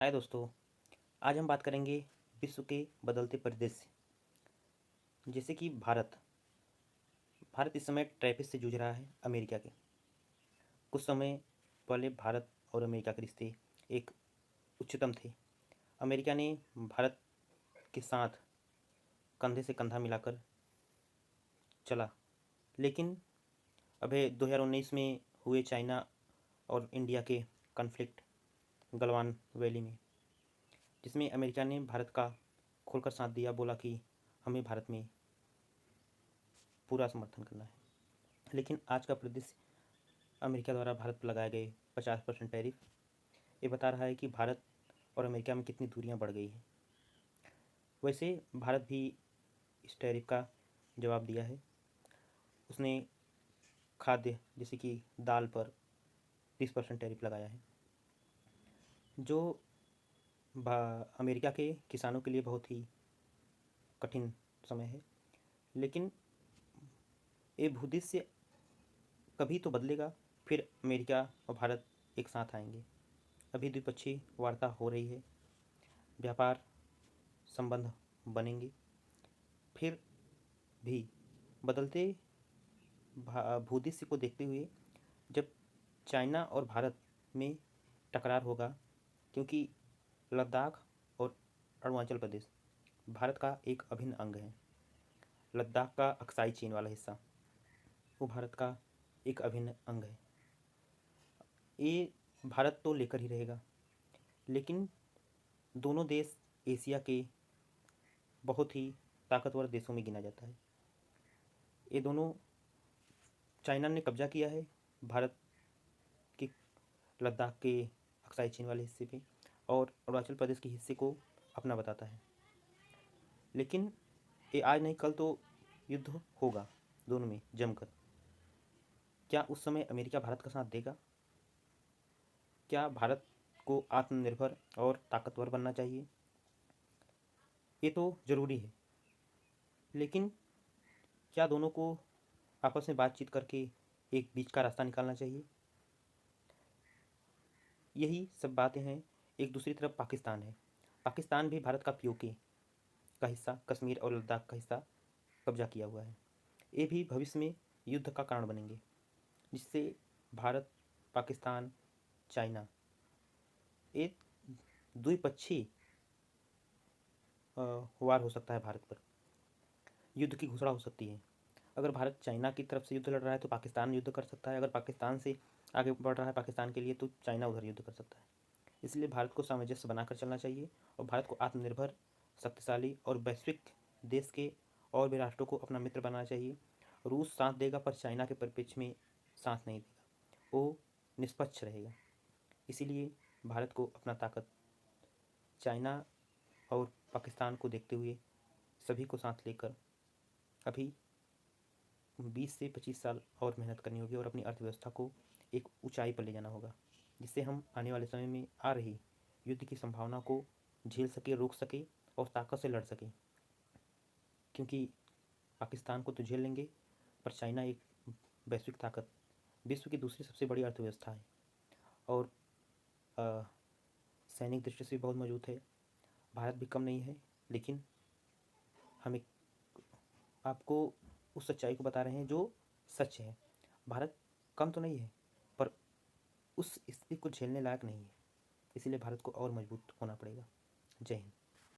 हाय दोस्तों। आज हम बात करेंगे विश्व के बदलते परिदृश्य। जैसे कि भारत भारत इस समय ट्रैफिक से जूझ रहा है अमेरिका के। कुछ समय पहले भारत और अमेरिका के रिश्ते एक उच्चतम थे। अमेरिका ने भारत के साथ कंधे से कंधा मिलाकर चला, लेकिन अभी 2019 में हुए चाइना और इंडिया के कॉन्फ्लिक्ट गलवान वैली में, जिसमें अमेरिका ने भारत का खोलकर साथ दिया, बोला कि हमें भारत में पूरा समर्थन करना है। लेकिन आज का परिदृश्य अमेरिका द्वारा भारत पर लगाए गए 50% टैरिफ ये बता रहा है कि भारत और अमेरिका में कितनी दूरियां बढ़ गई हैं। वैसे भारत भी इस टैरिफ का जवाब दिया है। उसने खाद्य जैसे कि दाल पर 30% टैरिफ लगाया है, जो अमेरिका के किसानों के लिए बहुत ही कठिन समय है। लेकिन ये भूदृश्य कभी तो बदलेगा, फिर अमेरिका और भारत एक साथ आएंगे। अभी द्विपक्षीय वार्ता हो रही है, व्यापार संबंध बनेंगे। फिर भी बदलते भूदृश्य को देखते हुए जब चाइना और भारत में टकरार होगा, क्योंकि लद्दाख और अरुणाचल प्रदेश भारत का एक अभिन्न अंग है। लद्दाख का अक्साई चीन वाला हिस्सा वो भारत का एक अभिन्न अंग है। ये भारत तो लेकर ही रहेगा, लेकिन दोनों देश एशिया के बहुत ही ताकतवर देशों में गिना जाता है। ये दोनों, चाइना ने कब्जा किया है भारत के लद्दाख के अक्साई चीन वाले हिस्से पे, और अरुणाचल प्रदेश के हिस्से को अपना बताता है। लेकिन ये आज नहीं कल तो युद्ध होगा दोनों में जमकर। क्या उस समय अमेरिका भारत का साथ देगा? क्या भारत को आत्मनिर्भर और ताकतवर बनना चाहिए? ये तो ज़रूरी है, लेकिन क्या दोनों को आपस में बातचीत करके एक बीच का रास्ता निकालना चाहिए? यही सब बातें हैं। एक दूसरी तरफ पाकिस्तान है। पाकिस्तान भी भारत का पीओके का हिस्सा, कश्मीर और लद्दाख का हिस्सा कब्जा किया हुआ है। ये भी भविष्य में युद्ध का कारण बनेंगे, जिससे भारत, पाकिस्तान, चाइना एक द्विपक्षीय वार हो सकता है। भारत पर युद्ध की घोषणा हो सकती है। अगर भारत चाइना की तरफ से युद्ध लड़ रहा है तो पाकिस्तान युद्ध कर सकता है। अगर पाकिस्तान से आगे बढ़ रहा है पाकिस्तान के लिए, तो चाइना उधर युद्ध कर सकता है। इसलिए भारत को सामंजस्य बनाकर चलना चाहिए और भारत को आत्मनिर्भर, शक्तिशाली और वैश्विक देश के और भी राष्ट्रों को अपना मित्र बनाना चाहिए। रूस साथ देगा पर चाइना के परिप्रेक्ष्य में साथ नहीं देगा, वो निष्पक्ष रहेगा। इसीलिए भारत को अपना ताकत चाइना और पाकिस्तान को देखते हुए सभी को साथ लेकर अभी 20 से 25 साल और मेहनत करनी होगी और अपनी अर्थव्यवस्था को एक ऊंचाई पर ले जाना होगा, जिससे हम आने वाले समय में आ रही युद्ध की संभावना को झेल सके, रोक सके और ताकत से लड़ सके। क्योंकि पाकिस्तान को तो झेल लेंगे, पर चाइना एक वैश्विक ताकत, विश्व की दूसरी सबसे बड़ी अर्थव्यवस्था है और सैनिक दृष्टि से भी बहुत मजबूत है। भारत भी कम नहीं है, लेकिन हम एक आपको उस सच्चाई को बता रहे हैं जो सच है। भारत कम तो नहीं है, पर उस स्थिति को झेलने लायक नहीं है। इसीलिए भारत को और मजबूत होना पड़ेगा। जय हिंद।